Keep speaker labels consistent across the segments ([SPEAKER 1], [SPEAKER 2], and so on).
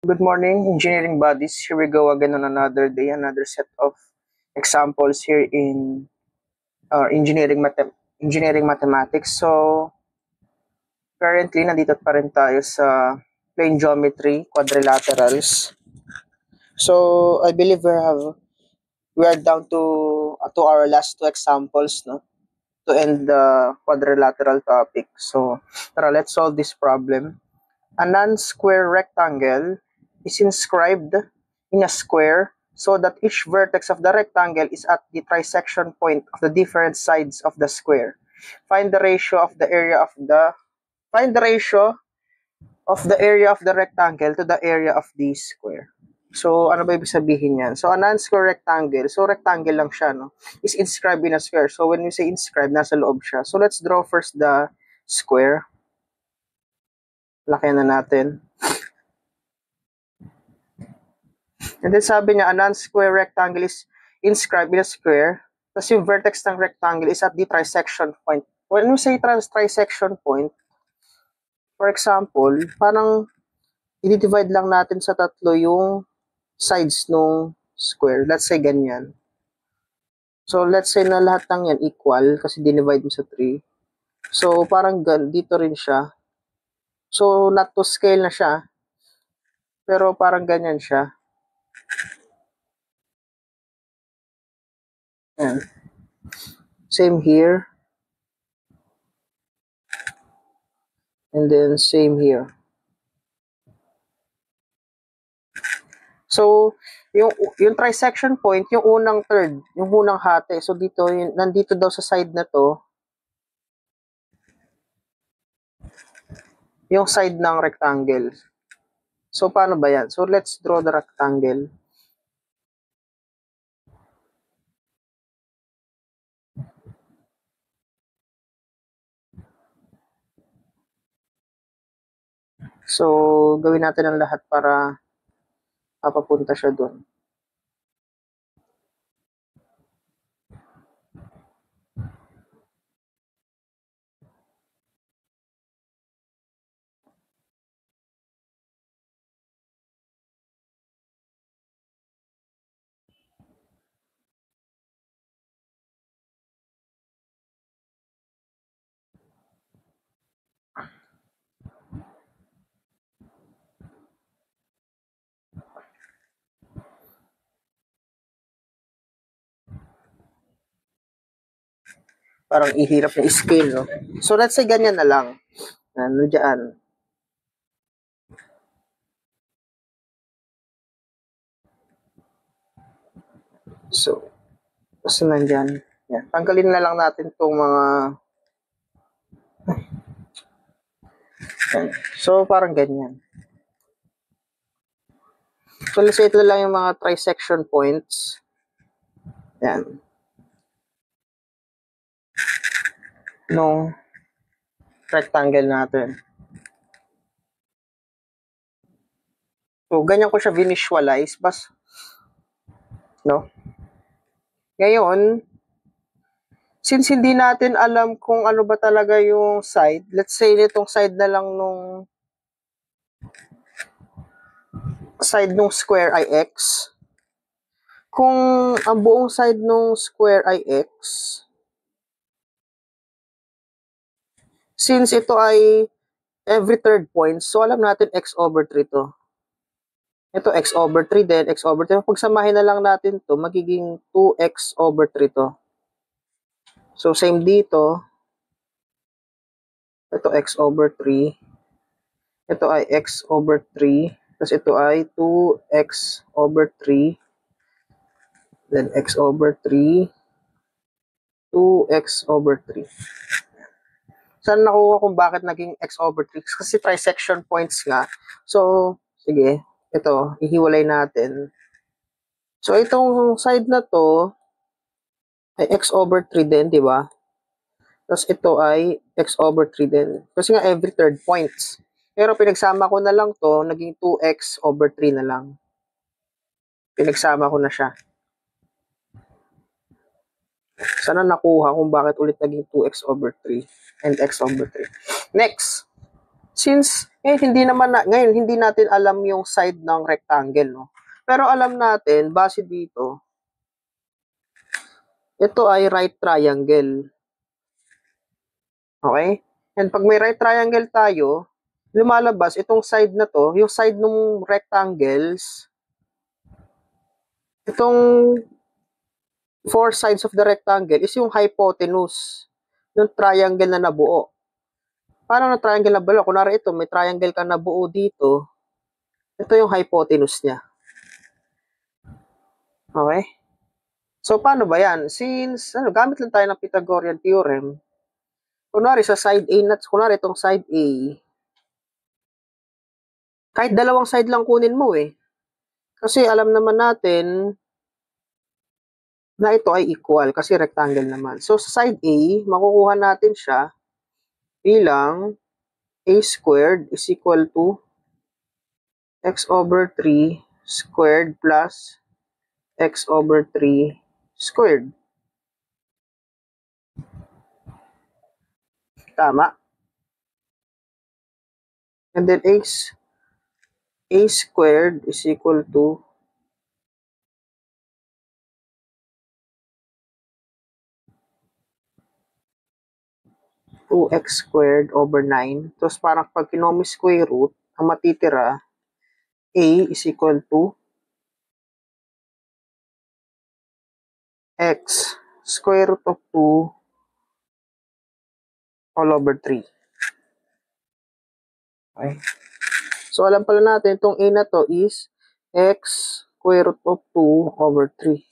[SPEAKER 1] Good morning, engineering buddies. Here we go again on another day, another set of examples here in engineering mathematics. So, currently, nandito pa rin tayo sa plane geometry, quadrilaterals. So, I believe we are down to our last two examples, no, to end the quadrilateral topic. So, tara, let's solve this problem. A non-square rectangle is inscribed in a square so that each vertex of the rectangle is at the trisection point of the different sides of the square. Find the ratio of the area of the rectangle to the area of the square. So, ano ba ibig sabihin yan? So, a non-square rectangle, so rectangle lang siya, no? Is inscribed in a square. So, when we say inscribed, nasa loob siya. So, let's draw first the square. Laki na natin. And then sabi niya, a non-square rectangle is inscribed in a square. Tapos yung vertex ng rectangle is at the trisection point. When we say trisection point, for example, parang i-divide lang natin sa tatlo yung sides ng square. Let's say ganyan. So, let's say na lahat ng yan equal kasi dinivide mo sa 3. So, parang dito rin siya. So, not to scale na siya. Pero parang ganyan siya. Ayan. Same here. And then same here. So, yung trisection point, yung unang third, yung unang hati. So, dito, nandito daw sa side na to, yung side ng rectangle. So, paano ba yan? So, let's draw the rectangle. So, gawin natin ang lahat para papapunta siya doon. Parang ihirap na scale, no? So, let's say ganyan na lang. Ano dyan? So, basta nandyan. Yan. Tanggalin na lang natin itong mga... Yan. So, parang ganyan. So, let's say ito lang yung mga trisection points. Yan. Nung rectangle natin. So, ganyan ko siya visualize. No? Ngayon, since hindi natin alam kung ano ba talaga yung side, let's say nitong side na lang nung side nung square ay x. Kung ang buong side nung square ay x, since ito ay every third point, so alam natin x over 3 to. Ito x over 3 din, x over 3. Pagsamahin na lang natin to, magiging 2x over 3 to. So, same dito. Ito x over 3. Ito ay x over 3. Tapos ito ay 2x over 3. Then x over 3. 2x over 3. Saan nakuha kung bakit naging x over 3? Kasi trisection points nga. So, sige. Ito, ihiwalay natin. So, itong side na to ay x over 3 din, di ba? Tapos ito ay x over 3 din. Kasi nga every third points. Pero pinagsama ko na lang to, naging 2x over 3 na lang. Pinagsama ko na siya. Sana nakuha kung bakit ulit naging 2x over 3 and x over 3. Next, since Ngayon, hindi natin alam yung side ng rectangle, no? Pero alam natin, base dito, ito ay right triangle. Okay? And pag may right triangle tayo, lumalabas itong side na to, yung side ng rectangles, itong four sides of the rectangle is yung hypotenuse ng triangle na nabuo. Paano na triangle na buo? Kunwari ito, may triangle ka nabuo dito, ito yung hypotenuse niya. Okay? So, paano ba yan? Since, gamit lang tayo ng Pythagorean theorem, kunwari sa side A, kunwari itong side A, kahit dalawang side lang kunin mo eh. Kasi alam naman natin na ito ay equal kasi rectangle naman. So, sa side A, makukuha natin siya bilang A squared is equal to x over 3 squared plus x over 3 squared. Tama. And then a squared is equal to 2x squared over 9. Tapos parang pag kinomi square root, ang matitira, a is equal to x square root of 2 all over 3. Okay. So, alam pala natin, itong a na to is x square root of 2 over 3.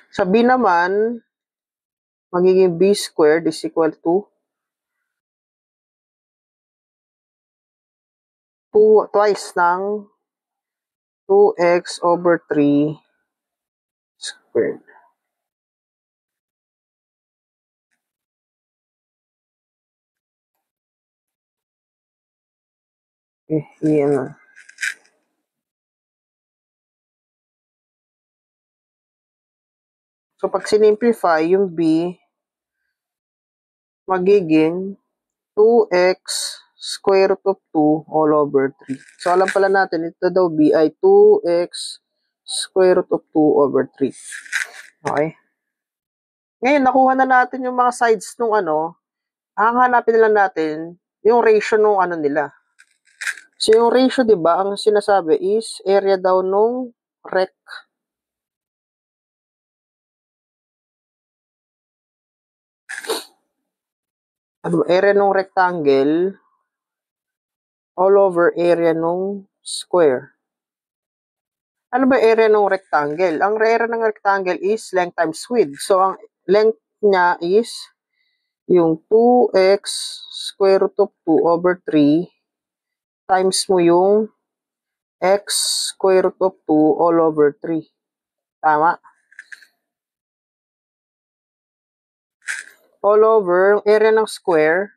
[SPEAKER 1] Sa b naman, magiging b squared is equal to 2 twice ng 2x over 3 squared. Yan na. So, pag sinimplify, yung b, magiging 2x square root of 2 all over 3. So, alam pala natin, ito daw b ay 2x square root of 2 over 3. Okay? Ngayon, nakuha na natin yung mga sides nung hahanapin lang natin yung ratio nung nila. So, yung ratio, di ba, ang sinasabi is area daw nung area nung rectangle all over area nung square. Ano ba area nung rectangle? Ang area ng rectangle is length times width. So, ang length niya is yung 2x square root of 2 over 3 times mo yung x square root of 2 all over 3. Tama? All over, area ng square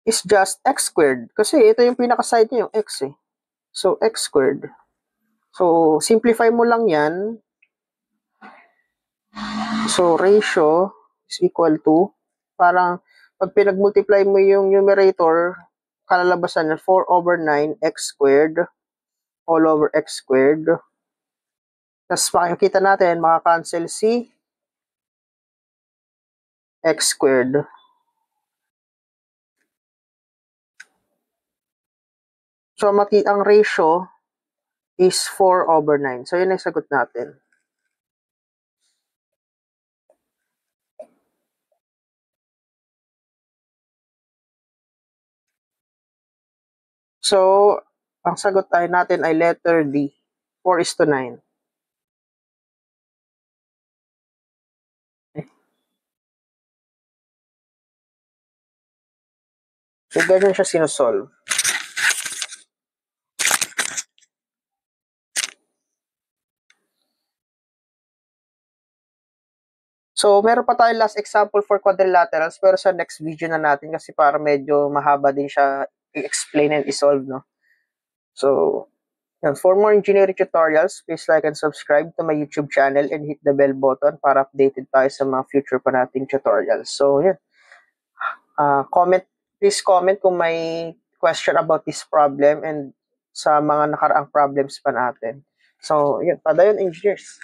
[SPEAKER 1] is just x squared. Kasi ito yung pinaka-side niya, yung x eh. So, x squared. So, simplify mo lang yan. So, ratio is equal to, parang, pag pinag-multiply mo yung numerator, kalalabasan na 4 over 9 x squared all over x squared. Tapos, makikita natin, makakancel si x squared. So, ang ratio is 4 over 9. So, yun ang sagot natin. So, ang sagot natin ay letter D, 4:9. So, ganyan siya sinosolve. So, meron pa tayo last example for quadrilaterals, pero sa next video na natin kasi para medyo mahaba din siya i-explain and i-solve, no? So, for more engineering tutorials, please like and subscribe to my YouTube channel and hit the bell button para updated tayo sa mga future pa nating tutorials. So, yun. Please comment kung may question about this problem and sa mga nakaraang problems pa natin. So, yun. Padayon, engineers.